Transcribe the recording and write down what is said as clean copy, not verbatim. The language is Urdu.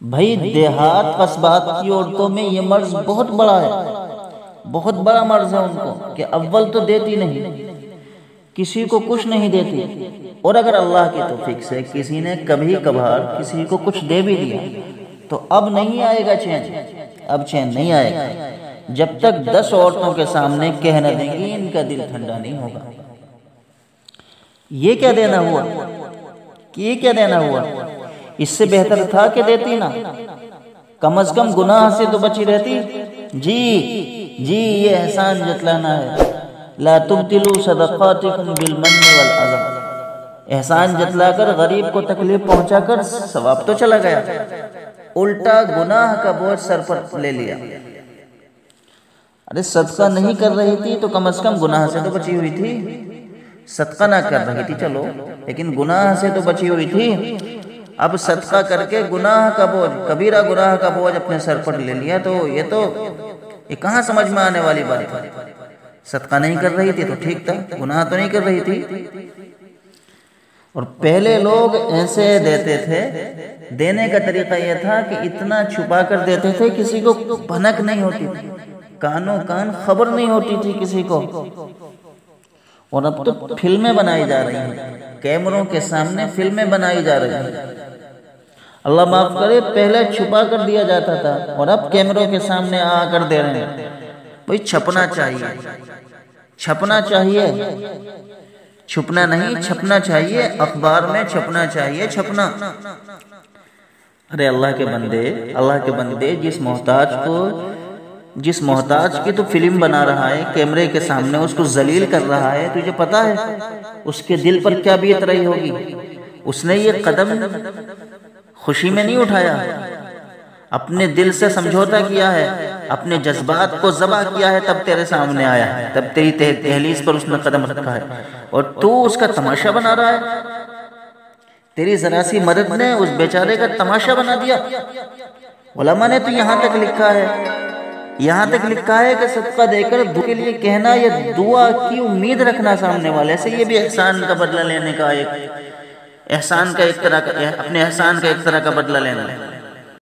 بھائی دیہات قصبات کی عورتوں میں یہ مرض بہت بڑا ہے، بہت بڑا مرض ہے ان کو کہ اول تو دیتی نہیں، کسی کو کچھ نہیں دیتی، اور اگر اللہ کی توفیق سے کسی نے کبھی کبھار کسی کو کچھ دے بھی دیا تو اب نہیں آئے گا چین، اب چین نہیں آئے گا جب تک 10 عورتوں کے سامنے کہہ نہ دیں گی ان کا دل ٹھنڈا نہیں ہوگا۔ یہ کیا دینا ہوا، یہ کیا دینا ہوا؟ اس سے بہتر تھا کہ دیتی نا، کم از کم گناہ سے تو بچی رہتی۔ جی یہ احسان جتلانا ہے، لا تبطلوا صدقاتکم بالمن والعذى، احسان جتلا کر غریب کو تکلیف پہنچا کر ثواب تو چلا گیا، الٹا گناہ کا بوجھ سر پر لے لیا۔ ارے صدقہ نہیں کر رہی تھی تو کم از کم گناہ سے تو بچی ہوئی تھی، صدقہ نہ کر رہی تھی چلو لیکن گناہ سے تو بچی ہوئی تھی۔ اب صدقہ کر کے گناہ کا بوجھ، کبیرہ گناہ کا بوجھ اپنے سر پر لے لیا، تو یہ کہاں سمجھ میں آنے والی بات ہے؟ صدقہ نہیں کر رہی تھی تو ٹھیک تھا، گناہ تو نہیں کر رہی تھی۔ اور پہلے لوگ ایسے دیتے تھے، دینے کا طریقہ یہ تھا کہ اتنا چھپا کر دیتے تھے کسی کو بھنک نہیں ہوتی تھی، کانوں کان خبر نہیں ہوتی تھی کسی کو۔ اور اب تو فلمیں بنائی جا رہی ہیں، کیمروں کے سامنے فلمیں بنائی جا رہی ہیں۔ اللہ معاف کرے، پہلے چھپا کر دیا جاتا تھا اور اب کیمروں کے سامنے آ کر دے رہے ہیں۔ بھئی چھپنا چاہیے، چھپنا چاہیے، چھپنا نہیں چھپنا چاہیے، اخبار میں چھپنا چاہیے، چھپنا۔ ارے اللہ کے بندے جس محتاج کی تو فلم بنا رہا ہے کیمرے کے سامنے، اس کو ذلیل کر رہا ہے، تجھے پتا ہے اس کے دل پر کیا بیت رہی ہوگی؟ اس نے یہ قدم خوشی میں نہیں اٹھایا، اپنے دل سے سمجھوتا کیا ہے، اپنے جذبات کو ذبح کیا ہے، تب تیرے سامنے آیا ہے، تب تیری دہلیز پر اس نے قدم رکھا ہے، اور تو اس کا تماشا بنا رہا ہے۔ تیری ذرا سی مدد نے اس بیچارے کا تماشا بنا دیا۔ علماء نے تو یہاں تک لکھا ہے کہ صدقہ دے کر دعا کے لیے کہنا یا دعا کی امید رکھنا سامنے والے سے، یہ بھی احسان کا بدلہ لینے کا اپنے احسان کا ایک طرح کا بدلہ لینا ہے۔